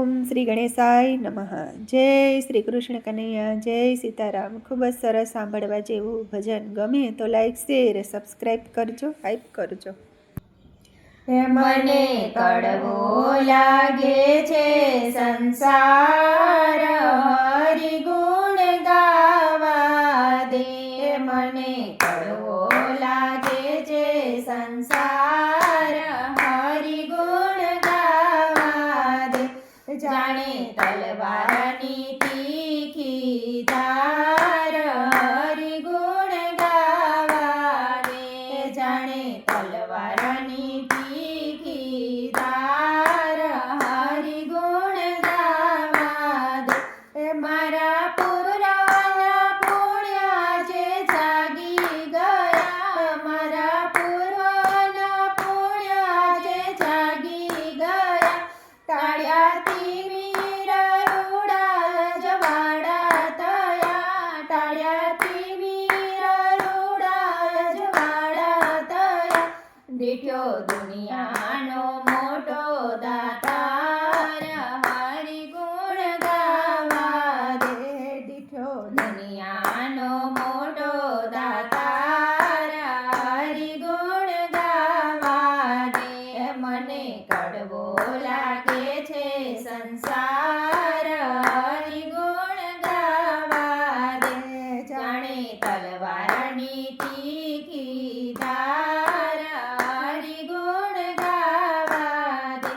ઓમ શ્રી ગણેશાય નમઃ. જય શ્રી કૃષ્ણ કનૈયા, જય સીતારામ. ખૂબ જ સરસ સાંભળવા જેવું ભજન. ગમે તો લાઈક શેર સબસ્ક્રાઈબ કરજો, હાઈપ કરજો. મને કડવો લાગે છે સંસાર, હરિ ગુણ ગાવા દે. મને કડવો લાગે છે સંસાર, હરિ ગુણ ગાવા દે. જાણે તલવારની તીખી ધાર, હરિ ગુણ ગાવા દે. જાણે તલવારની તીખી ધાર, હરિ ગુણ ગાવા દે. મારા પૂર્વના પુણ્ય જે જાગી ગયા, મારા પૂર્વના પુણ્ય જે જાગી ગયા. ટાળ્યાથી મીર રૂડા જવાડા થયા, ટાળ્યાથી મીર રૂડા જવાડા થયા. દીઠ્યો દુનિયાનો મોટો દાતાર, હરિ ગુણ ગાવા દે. દીઠ્યો દુનિયાનો મોટો દાતાર, હરિ ગુણ ગાવા દે. મને કડવો લાગે છે સંસાર, હરિ ગુણ ગાવા દે. જાણે તલવારની તીખી ધાર, હરિ ગુણ ગાવા દે.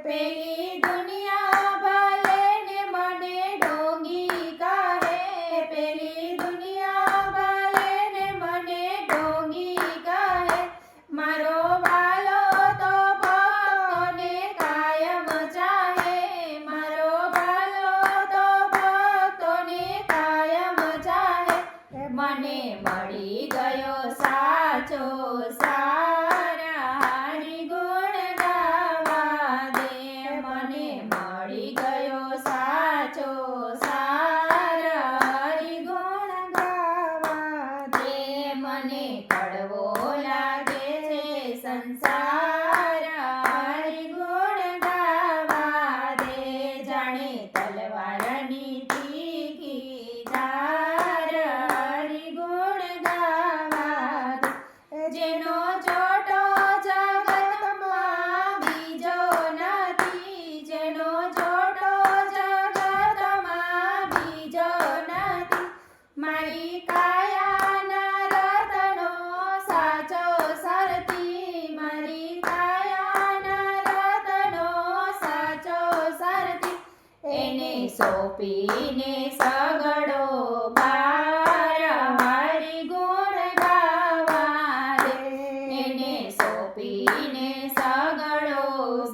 પેલી દુનિયા ભલે ને મને ઢોંગી કહે, પેલી દુનિયા ભલે ને મને ઢોંગી કહે. મારો વાલો તો ભક્તોને કાયમ ચાહે, મારો વાલો તો ભક્તોને કાયમ ચાહે. મને મળી ગયો સાચો સાર, હરિ ગુણ ગાવા દે. મને મળી ગયો સાચો સાર, હરિ ગુણ ગાવા દે. મને કડવો લાગે છે સંસાર, હરિ ગુણ ગાવા દે. જાણે તલવારની તીખી ધાર, હરિ ગુણ ગાવા દે. જેનો જોટો જગતમાં બીજો નથી, જેનો જોટો જગતમાં બીજો નથી. મારી કાયાના રતનો સાચો સરથી, મારી કાયાના રતનો સાચો સરથી. એને સોંપીને સગડો ભાર, હરિ ગુણ ગાવા દે. એને સોંપીને સગડો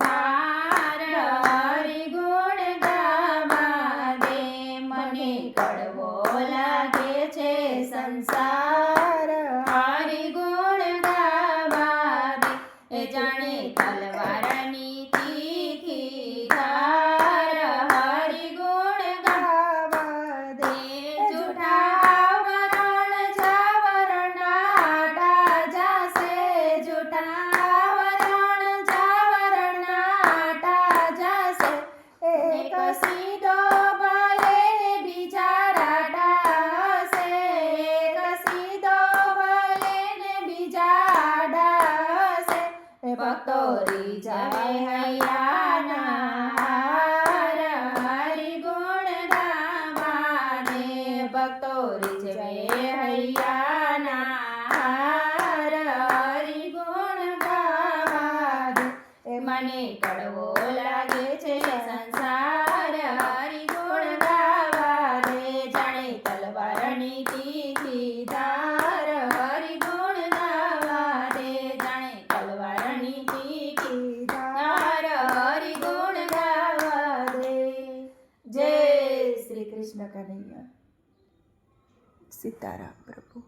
ભાર, હરિ ગુણ ગાવા દે. મને કડવો લાગે છે સંસાર, હરિ ગુણ ગાવા દે. જાણે તલવારની તીખી ધાર, હરિ ગુણ ગાવા દે. જૂઠા આવરણ જાવરણના આટા જાશે, જૂઠા આવરણ જાવરણના આટા જાશે. એક સીધો ભલે ને બીજા રાટા હશે, એક સીધો ભલે ને બીજા આડા હશે. ભક્તો રીઝવે હૈયાના હાર, હરિ ગુણ ગાવા દે. ભક્તો રીઝવે હૈયાના હાર, હરિ ગુણ ગાવા દે. મને કડવો લાગે છે સંસાર, હરિ ગુણ ગાવા દે. જાણે તલવારની તીખી ધાર, હરિ ગુણ ગાવા દે. જાણે તલવારની તીખી ધાર, હરિ ગુણ ગાવા દે. જય શ્રી કૃષ્ણ કનૈયા, સીતારામ પ્રભુ.